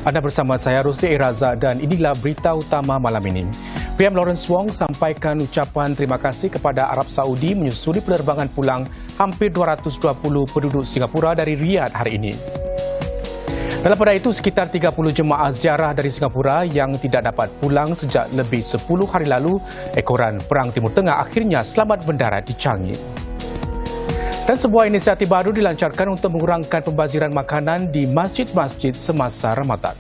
Anda bersama saya Rusli Iraza dan inilah berita utama malam ini. PM Lawrence Wong sampaikan ucapan terima kasih kepada Arab Saudi menyusuli penerbangan pulang hampir 220 penduduk Singapura dari Riyadh hari ini. Dalam pada itu, sekitar 30 jemaah ziarah dari Singapura yang tidak dapat pulang sejak lebih 10 hari lalu, ekoran Perang Timur Tengah akhirnya selamat mendarat di Changi. Dan sebuah inisiatif baru dilancarkan untuk mengurangkan pembaziran makanan di masjid-masjid semasa Ramadan.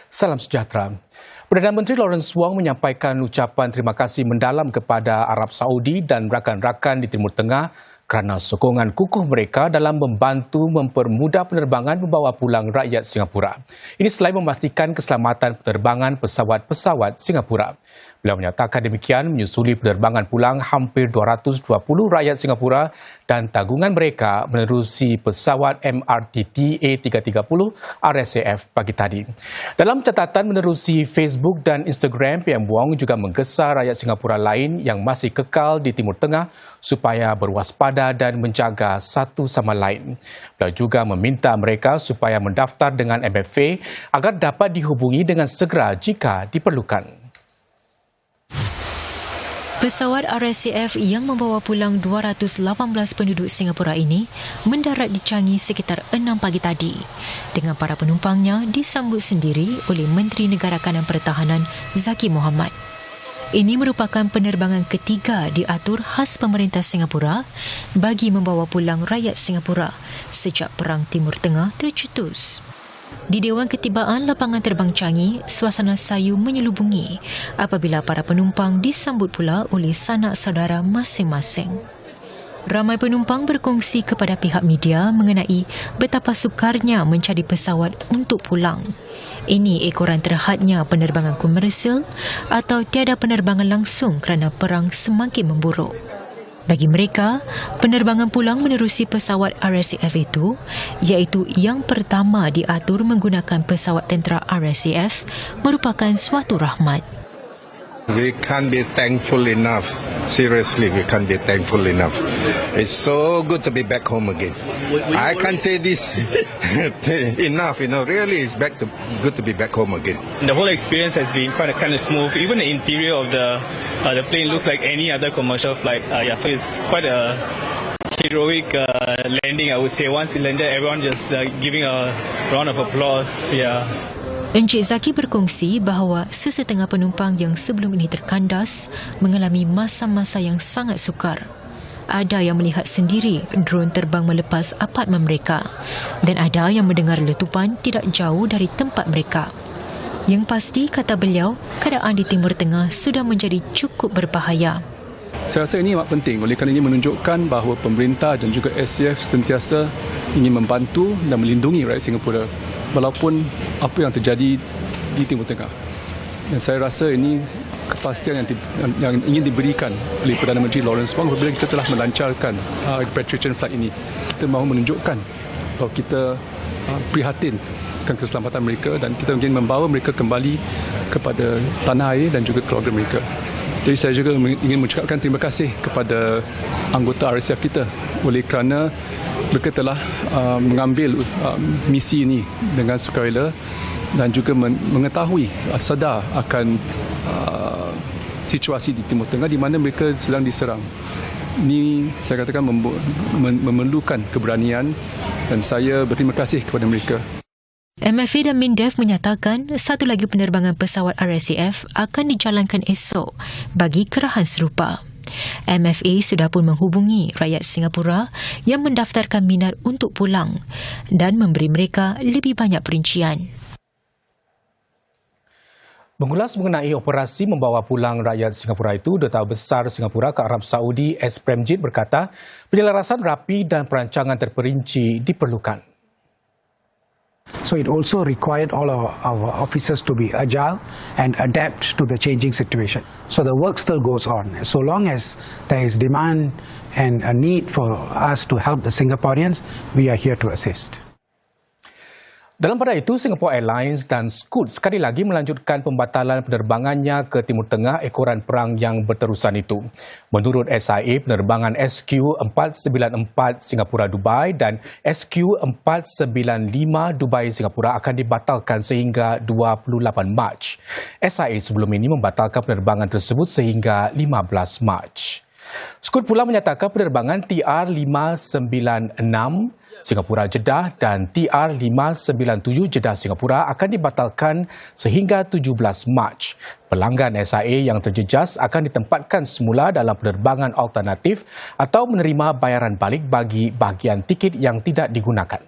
Salam sejahtera. Perdana Menteri Lawrence Wong menyampaikan ucapan terima kasih mendalam kepada Arab Saudi dan rakan-rakan di Timur Tengah kerana sokongan kukuh mereka dalam membantu mempermudah penerbangan membawa pulang rakyat Singapura. Ini selain memastikan keselamatan penerbangan pesawat-pesawat Singapura. Beliau menyatakan demikian menyusuli penerbangan pulang hampir 220 rakyat Singapura dan tanggungan mereka menerusi pesawat MRT A330 RSAF pagi tadi. Dalam catatan menerusi Facebook dan Instagram, PM Wong juga menggesa rakyat Singapura lain yang masih kekal di Timur Tengah supaya berwaspada dan menjaga satu sama lain. Beliau juga meminta mereka supaya mendaftar dengan MFA agar dapat dihubungi dengan segera jika diperlukan. Pesawat RSAF yang membawa pulang 218 penduduk Singapura ini mendarat di Changi sekitar 6 pagi tadi dengan para penumpangnya disambut sendiri oleh Menteri Negara Kanan Pertahanan Zaqy Mohamad. Ini merupakan penerbangan ketiga diatur khas pemerintah Singapura bagi membawa pulang rakyat Singapura sejak Perang Timur Tengah tercetus. Di Dewan Ketibaan Lapangan Terbang Changi, suasana sayu menyelubungi apabila para penumpang disambut pula oleh sanak saudara masing-masing. Ramai penumpang berkongsi kepada pihak media mengenai betapa sukarnya mencari pesawat untuk pulang. Ini ekoran terhadnya penerbangan komersial atau tiada penerbangan langsung kerana perang semakin memburuk. Bagi mereka, penerbangan pulang menerusi pesawat RSAF itu, iaitu yang pertama diatur menggunakan pesawat tentera RSAF, merupakan suatu rahmat. We can't be thankful enough. Seriously, we can't be thankful enough. It's so good to be back home again. I can't say this enough, really, it's good to be back home again. The whole experience has been kind of smooth. Even the interior of the plane looks like any other commercial flight. So it's quite a heroic landing, I would say. Once it landed, everyone just giving a round of applause. Encik Zaqy berkongsi bahawa sesetengah penumpang yang sebelum ini terkandas mengalami masa-masa yang sangat sukar. Ada yang melihat sendiri drone terbang melepas apartmen mereka dan ada yang mendengar letupan tidak jauh dari tempat mereka. Yang pasti, kata beliau, keadaan di Timur Tengah sudah menjadi cukup berbahaya. Saya rasa ini amat penting oleh kerana ini menunjukkan bahawa pemerintah dan juga SAF sentiasa ingin membantu dan melindungi rakyat Singapura walaupun apa yang terjadi di Timur Tengah. Dan saya rasa ini kepastian yang ingin diberikan oleh Perdana Menteri Lawrence Wong apabila kita telah melancarkan repatriation flight ini. Kita mahu menunjukkan bahawa kita prihatin akan keselamatan mereka dan kita ingin membawa mereka kembali kepada tanah air dan juga keluarga mereka. Jadi saya juga ingin mengucapkan terima kasih kepada anggota RSAF kita oleh kerana mereka telah mengambil misi ini dengan sukarela dan juga mengetahui sedar akan situasi di Timur Tengah di mana mereka sedang diserang. Ini saya katakan memerlukan keberanian dan saya berterima kasih kepada mereka. MFA dan MINDEF menyatakan satu lagi penerbangan pesawat RSAF akan dijalankan esok bagi kerahan serupa. MFA sudah pun menghubungi rakyat Singapura yang mendaftarkan minat untuk pulang dan memberi mereka lebih banyak perincian. Mengulas mengenai operasi membawa pulang rakyat Singapura itu, Duta Besar Singapura ke Arab Saudi S. Premjit berkata penyelarasan rapi dan perancangan terperinci diperlukan. So it also required all our officers to be agile and adapt to the changing situation. So the work still goes on. So long as there is demand and a need for us to help the Singaporeans, we are here to assist. Dalam pada itu, Singapore Airlines dan Scoot sekali lagi melanjutkan pembatalan penerbangannya ke Timur Tengah ekoran perang yang berterusan itu. Menurut SIA, penerbangan SQ494 Singapura-Dubai dan SQ495 Dubai-Singapura akan dibatalkan sehingga 28 Mac. SIA sebelum ini membatalkan penerbangan tersebut sehingga 15 Mac. Scoot pula menyatakan penerbangan TR596 Singapura Jeddah dan TR597 Jeddah Singapura akan dibatalkan sehingga 17 Mac. Pelanggan SIA yang terjejas akan ditempatkan semula dalam penerbangan alternatif atau menerima bayaran balik bagi bahagian tiket yang tidak digunakan.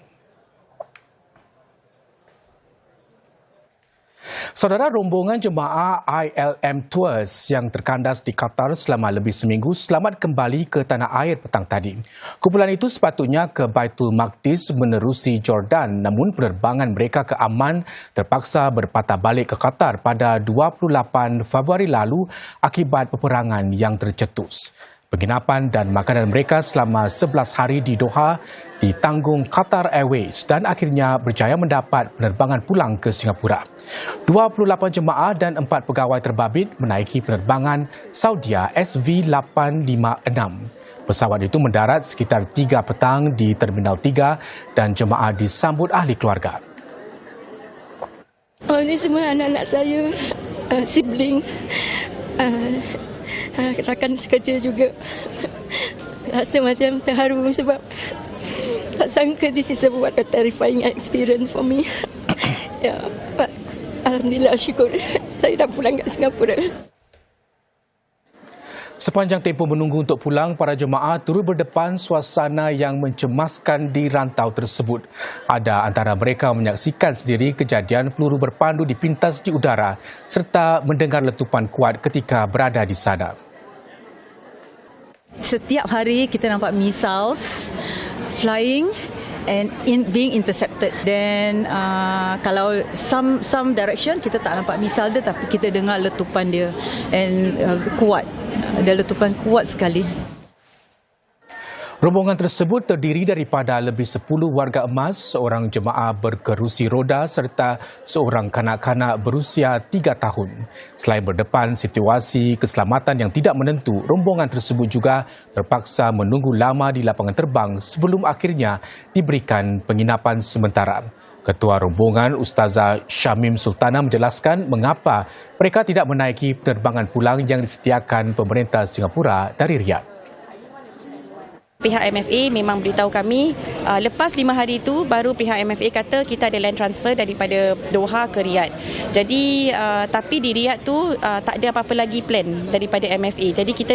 Saudara, rombongan jemaah ILM Tours yang terkandas di Qatar selama lebih seminggu selamat kembali ke tanah air petang tadi. Kumpulan itu sepatutnya ke Baitul Maqdis menerusi Jordan, namun penerbangan mereka ke Amman terpaksa berpatah balik ke Qatar pada 28 Februari lalu akibat peperangan yang tercetus. Penginapan dan makanan mereka selama 11 hari di Doha ditanggung Qatar Airways dan akhirnya berjaya mendapat penerbangan pulang ke Singapura. 28 jemaah dan 4 pegawai terbabit menaiki penerbangan Saudia SV856. Pesawat itu mendarat sekitar 3 petang di Terminal 3 dan jemaah disambut ahli keluarga. Oh, ini semua anak-anak saya, sibling, rakan sekerja juga. Rasa macam terharu sebab tak sangka this is a terrifying experience for me. Ya, but alhamdulillah, syukur saya dah pulang kat Singapura. Sepanjang tempoh menunggu untuk pulang, para jemaah turut berdepan suasana yang mencemaskan di rantau tersebut. Ada antara mereka menyaksikan sendiri kejadian peluru berpandu dipintas di udara serta mendengar letupan kuat ketika berada di sana. Setiap hari kita nampak missiles flying and being intercepted. Then kalau some direction kita tak nampak missile dia, tapi kita dengar letupan dia and kuat. Ada letupan kuat sekali. Rombongan tersebut terdiri daripada lebih 10 warga emas, seorang jemaah berkerusi roda serta seorang kanak-kanak berusia 3 tahun. Selain berdepan situasi keselamatan yang tidak menentu, rombongan tersebut juga terpaksa menunggu lama di lapangan terbang sebelum akhirnya diberikan penginapan sementara. Ketua rombongan Ustazah Syamim Sultana menjelaskan mengapa mereka tidak menaiki penerbangan pulang yang disediakan pemerintah Singapura dari Riyadh. Pihak MFA memang beritahu kami lepas 5 hari itu baru pihak MFA kata kita ada land transfer daripada Doha ke Riyadh. Jadi tapi di Riyadh tu tak ada apa-apa lagi plan daripada MFA. Jadi kita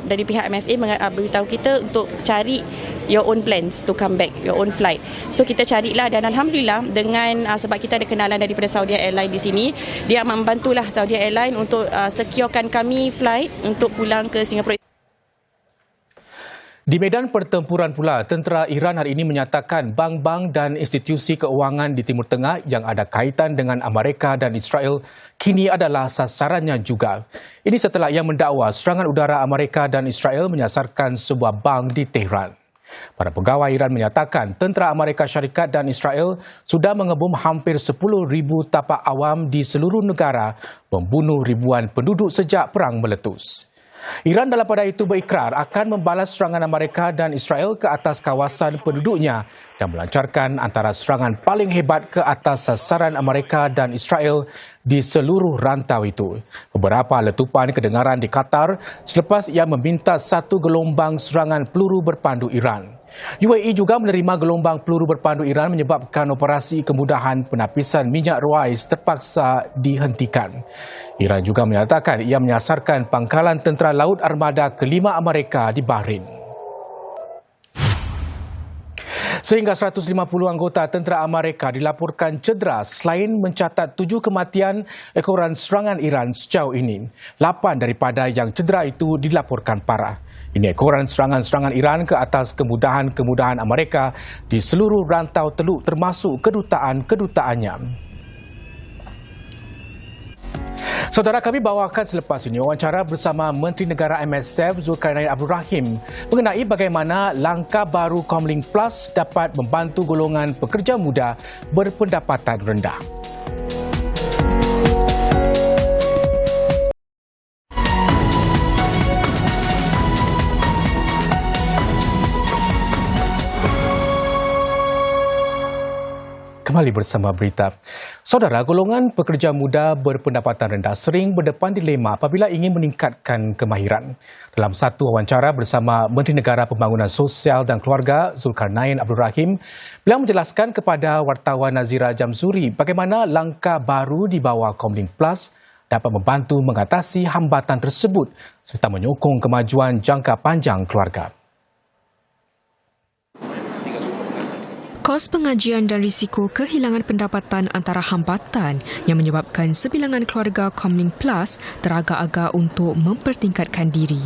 dari pihak MFA beritahu kita untuk cari your own plans to come back, your own flight. So kita carilah dan alhamdulillah dengan sebab kita ada kenalan daripada Saudi Airlines di sini, dia membantulah Saudi Airlines untuk securekan kami flight untuk pulang ke Singapura. Di medan pertempuran pula, tentera Iran hari ini menyatakan bank-bank dan institusi keuangan di Timur Tengah yang ada kaitan dengan Amerika dan Israel kini adalah sasarannya juga. Ini setelah ia mendakwa serangan udara Amerika dan Israel menyasarkan sebuah bank di Tehran. Para pegawai Iran menyatakan tentera Amerika Syarikat dan Israel sudah mengebom hampir 10,000 tapak awam di seluruh negara, membunuh ribuan penduduk sejak perang meletus. Iran dalam pada itu berikrar akan membalas serangan Amerika dan Israel ke atas kawasan penduduknya dan melancarkan antara serangan paling hebat ke atas sasaran Amerika dan Israel di seluruh rantau itu. Beberapa letupan kedengaran di Qatar selepas ia meminta satu gelombang serangan peluru berpandu Iran. UAE juga menerima gelombang peluru berpandu Iran menyebabkan operasi kemudahan penapisan minyak Ruwais terpaksa dihentikan. Iran juga menyatakan ia menyasarkan pangkalan tentera laut armada ke-5 Amerika di Bahrain. Sehingga 150 anggota tentera Amerika dilaporkan cedera selain mencatat 7 kematian ekoran serangan Iran sejauh ini. 8 daripada yang cedera itu dilaporkan parah. Ini ekoran serangan-serangan Iran ke atas kemudahan-kemudahan Amerika di seluruh rantau teluk termasuk kedutaan-kedutaannya. Saudara, kami bawakan selepas ini wawancara bersama Menteri Negara MSF Zulkarnain Abdul Rahim mengenai bagaimana langkah baru Comlink Plus dapat membantu golongan pekerja muda berpendapatan rendah. Kembali bersama berita. Saudara, golongan pekerja muda berpendapatan rendah sering berdepan dilema apabila ingin meningkatkan kemahiran. Dalam satu wawancara bersama Menteri Negara Pembangunan Sosial dan Keluarga Zulkarnain Abdul Rahim, beliau menjelaskan kepada wartawan Nazira Jamsuri bagaimana langkah baru di bawah Comlink Plus dapat membantu mengatasi hambatan tersebut serta menyokong kemajuan jangka panjang keluarga. Kos pengajian dan risiko kehilangan pendapatan antara hambatan yang menyebabkan sebilangan keluarga Comlink Plus teragak-agak untuk mempertingkatkan diri.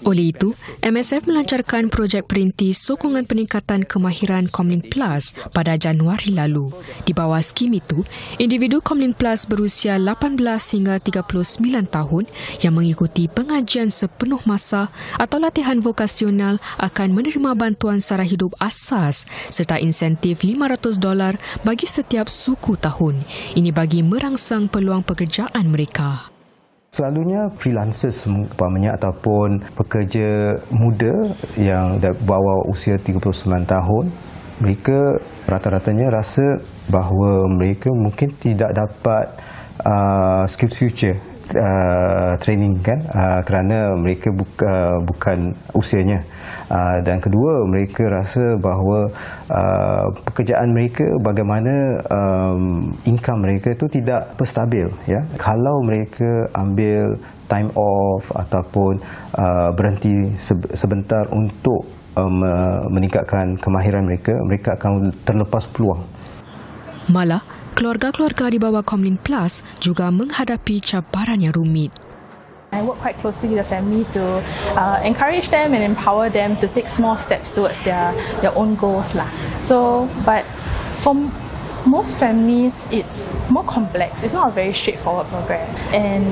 Oleh itu, MSF melancarkan projek perintis sokongan peningkatan kemahiran Comlink Plus pada Januari lalu. Di bawah skim itu, individu Comlink Plus berusia 18 hingga 39 tahun yang mengikuti pengajian sepenuh masa atau latihan vokasional akan menerima bantuan sara hidup asas serta insentif $500 bagi setiap suku tahun. Ini bagi merangsang peluang pekerjaan mereka. Selalunya freelancers umpamanya ataupun pekerja muda yang bawah usia 39 tahun, mereka rata-ratanya rasa bahawa mereka mungkin tidak dapat skills future training kan, kerana mereka bukan usianya. Dan kedua, mereka rasa bahawa pekerjaan mereka bagaimana income mereka itu tidak stabil, ya. Kalau mereka ambil time off ataupun berhenti sebentar untuk meningkatkan kemahiran mereka, mereka akan terlepas peluang. Malah, keluarga-keluarga di bawah Comlink Plus juga menghadapi cabaran yang rumit. I work quite closely with the family to encourage them and empower them to take small steps towards their own goals lah. So, but for most families, it's more complex. It's not a very straightforward progress. And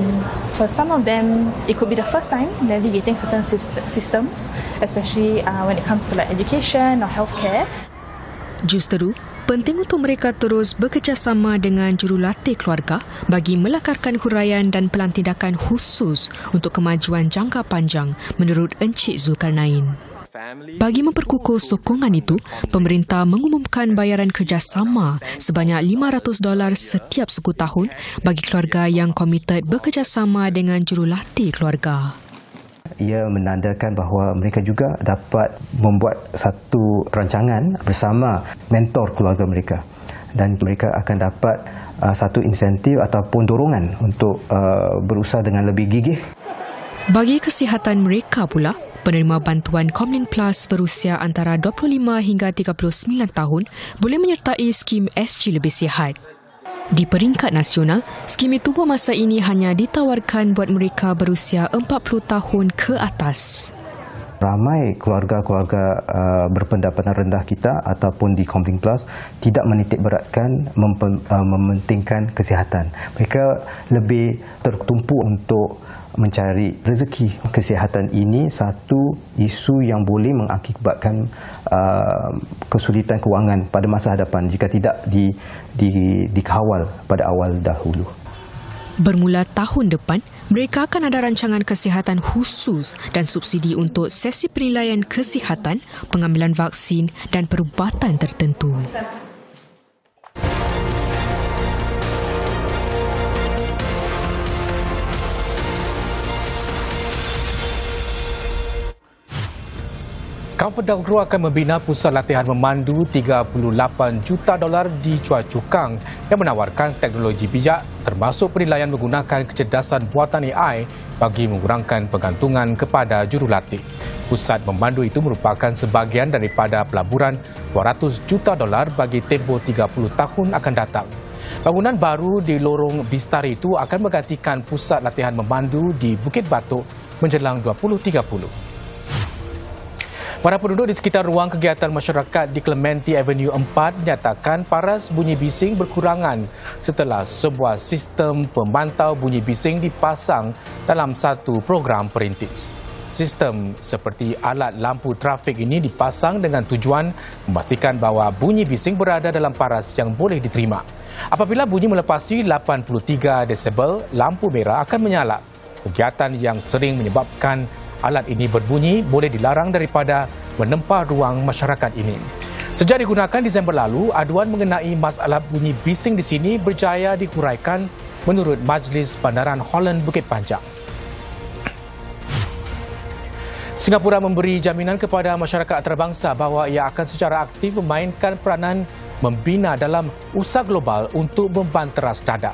for some of them, it could be the first time navigating certain systems, especially when it comes to like education or healthcare. Justeru, penting untuk mereka terus bekerjasama dengan jurulatih keluarga bagi melakarkan huraian dan pelantidakan khusus untuk kemajuan jangka panjang, menurut Encik Zulkarnain. Bagi memperkukuh sokongan itu, pemerintah mengumumkan bayaran kerjasama sebanyak $500 setiap suku tahun bagi keluarga yang komited bekerjasama dengan jurulatih keluarga. Ia menandakan bahawa mereka juga dapat membuat satu rancangan bersama mentor keluarga mereka dan mereka akan dapat satu insentif ataupun dorongan untuk berusaha dengan lebih gigih. Bagi kesihatan mereka pula, penerima bantuan Comlink Plus berusia antara 25 hingga 39 tahun boleh menyertai skim SG Lebih Sihat. Di peringkat nasional, skim itu buat masa ini hanya ditawarkan buat mereka berusia 40 tahun ke atas. Ramai keluarga-keluarga berpendapatan rendah kita ataupun di Comlink Plus tidak menitik beratkan mementingkan kesihatan. Mereka lebih tertumpu untuk mencari rezeki. Kesihatan ini satu isu yang boleh mengakibatkan kesulitan kewangan pada masa hadapan jika tidak dikawal pada awal dahulu. Bermula tahun depan, mereka akan ada rancangan kesihatan khusus dan subsidi untuk sesi penilaian kesihatan, pengambilan vaksin dan perubatan tertentu. ComfortDelGro akan membina pusat latihan memandu $38 juta di Chua Chu Kang yang menawarkan teknologi bijak termasuk penilaian menggunakan kecerdasan buatan AI bagi mengurangkan pergantungan kepada jurulatih. Pusat memandu itu merupakan sebahagian daripada pelaburan $200 juta bagi tempoh 30 tahun akan datang. Bangunan baru di lorong Bistari itu akan menggantikan pusat latihan memandu di Bukit Batok menjelang 2030. Para penduduk di sekitar ruang kegiatan masyarakat di Clementi Avenue 4 menyatakan paras bunyi bising berkurangan setelah sebuah sistem pemantau bunyi bising dipasang dalam satu program perintis. Sistem seperti alat lampu trafik ini dipasang dengan tujuan memastikan bahawa bunyi bising berada dalam paras yang boleh diterima. Apabila bunyi melepasi 83 desibel, lampu merah akan menyala. Kegiatan yang sering menyebabkan alat ini berbunyi boleh dilarang daripada menempah ruang masyarakat ini. Sejak digunakan Disember lalu, aduan mengenai masalah bunyi bising di sini berjaya dihuraikan menurut Majlis Bandaran Holland Bukit Panjang. Singapura memberi jaminan kepada masyarakat antarabangsa bahawa ia akan secara aktif memainkan peranan membina dalam usaha global untuk membanteras dadah.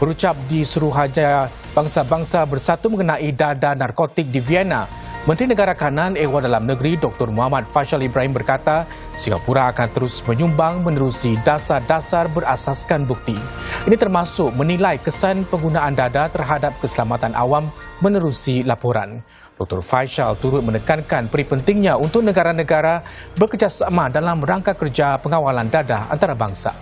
Berucap di Suruhanjaya Bangsa-Bangsa Bersatu mengenai dadah narkotik di Vienna, Menteri Negara Kanan Ehwal Dalam Negeri Dr. Muhammad Faisal Ibrahim berkata, Singapura akan terus menyumbang menerusi dasar-dasar berasaskan bukti. Ini termasuk menilai kesan penggunaan dadah terhadap keselamatan awam menerusi laporan. Dr. Faisal turut menekankan peri pentingnya untuk negara-negara bekerjasama dalam rangka kerja pengawalan dadah antarabangsa.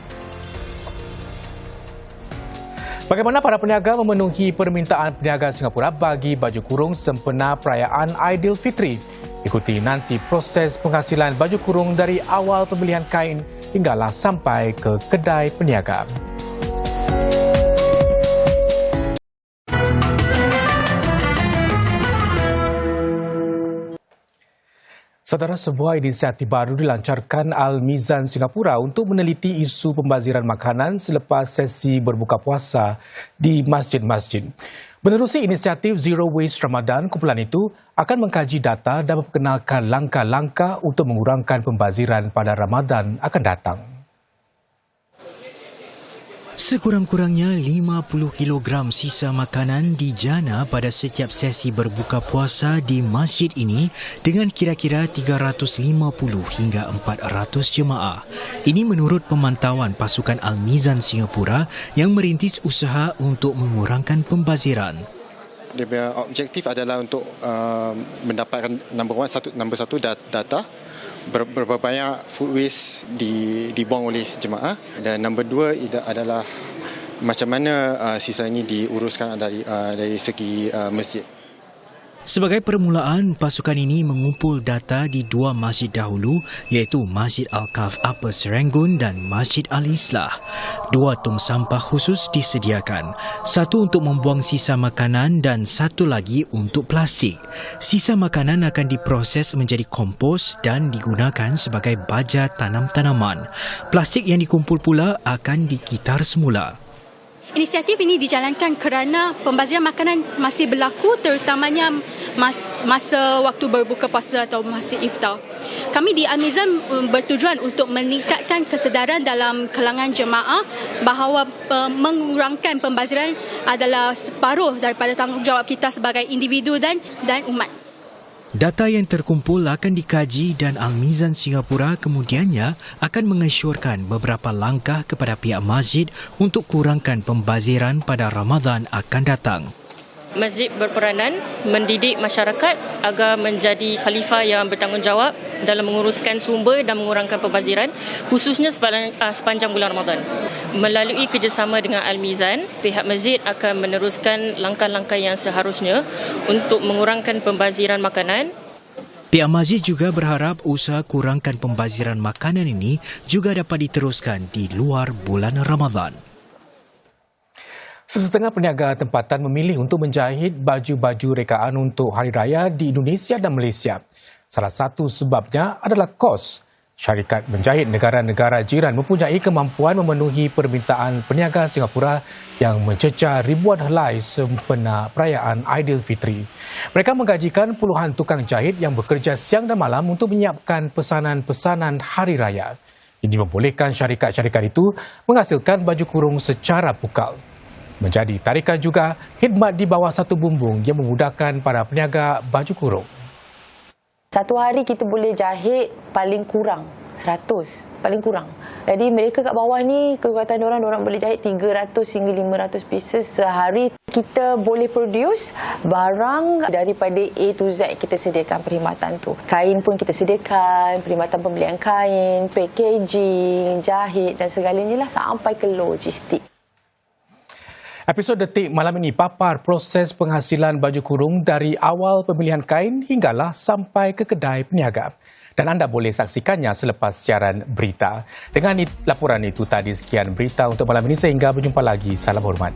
Bagaimana para peniaga memenuhi permintaan peniaga Singapura bagi baju kurung sempena perayaan Aidilfitri? Ikuti nanti proses penghasilan baju kurung dari awal pemilihan kain hinggalah sampai ke kedai peniaga. Saudara, sebuah inisiatif baru dilancarkan Al-Mizan Singapura untuk meneliti isu pembaziran makanan selepas sesi berbuka puasa di masjid-masjid. Menerusi inisiatif Zero Waste Ramadan, kumpulan itu akan mengkaji data dan memperkenalkan langkah-langkah untuk mengurangkan pembaziran pada Ramadan akan datang. Sekurang-kurangnya 50 kg sisa makanan dijana pada setiap sesi berbuka puasa di masjid ini dengan kira-kira 350 hingga 400 jemaah. Ini menurut pemantauan pasukan Al-Mizan Singapura yang merintis usaha untuk mengurangkan pembaziran. Dia punya objektif adalah untuk mendapatkan nombor satu data berapa banyak food waste dibuang oleh jemaah, dan nombor dua adalah macam mana sisa ini diuruskan dari segi masjid. Sebagai permulaan, pasukan ini mengumpul data di dua masjid dahulu iaitu Masjid Al-Kaf Upper Serangoon dan Masjid Al-Islah. Dua tong sampah khusus disediakan, satu untuk membuang sisa makanan dan satu lagi untuk plastik. Sisa makanan akan diproses menjadi kompos dan digunakan sebagai baja tanam tanaman. Plastik yang dikumpul pula akan dikitar semula. Inisiatif ini dijalankan kerana pembaziran makanan masih berlaku, terutamanya masa waktu berbuka puasa atau masa iftar. Kami di Al-Mizan bertujuan untuk meningkatkan kesedaran dalam kalangan jemaah bahawa mengurangkan pembaziran adalah separuh daripada tanggungjawab kita sebagai individu dan umat. Data yang terkumpul akan dikaji dan Al-Mizan Singapura kemudiannya akan mengesyorkan beberapa langkah kepada pihak masjid untuk kurangkan pembaziran pada Ramadan akan datang. Masjid berperanan mendidik masyarakat agar menjadi khalifah yang bertanggungjawab dalam menguruskan sumber dan mengurangkan pembaziran, khususnya sepanjang bulan Ramadan. Melalui kerjasama dengan Al-Mizan, pihak masjid akan meneruskan langkah-langkah yang seharusnya untuk mengurangkan pembaziran makanan. Pihak masjid juga berharap usaha kurangkan pembaziran makanan ini juga dapat diteruskan di luar bulan Ramadan. Sesetengah peniaga tempatan memilih untuk menjahit baju-baju rekaan untuk Hari Raya di Indonesia dan Malaysia. Salah satu sebabnya adalah kos. Syarikat menjahit negara-negara jiran mempunyai kemampuan memenuhi permintaan peniaga Singapura yang mencecah ribuan helai sempena perayaan Aidilfitri. Mereka menggajikan puluhan tukang jahit yang bekerja siang dan malam untuk menyiapkan pesanan-pesanan hari raya. Ini membolehkan syarikat-syarikat itu menghasilkan baju kurung secara pukal. Menjadi tarikan juga khidmat di bawah satu bumbung yang memudahkan para peniaga baju kurung. Satu hari kita boleh jahit paling kurang 100, paling kurang. Jadi mereka kat bawah ni, kekuatan diorang boleh jahit 300 hingga 500 pieces sehari. Kita boleh produce barang daripada A to Z, kita sediakan perkhidmatan tu. Kain pun kita sediakan, perkhidmatan pembelian kain, packaging, jahit dan segalanya lah sampai ke logistik. Episod Detik malam ini papar proses penghasilan baju kurung dari awal pemilihan kain hinggalah sampai ke kedai peniaga. Dan anda boleh saksikannya selepas siaran berita. Dengan laporan itu tadi, sekian berita untuk malam ini. Sehingga berjumpa lagi. Salam hormat.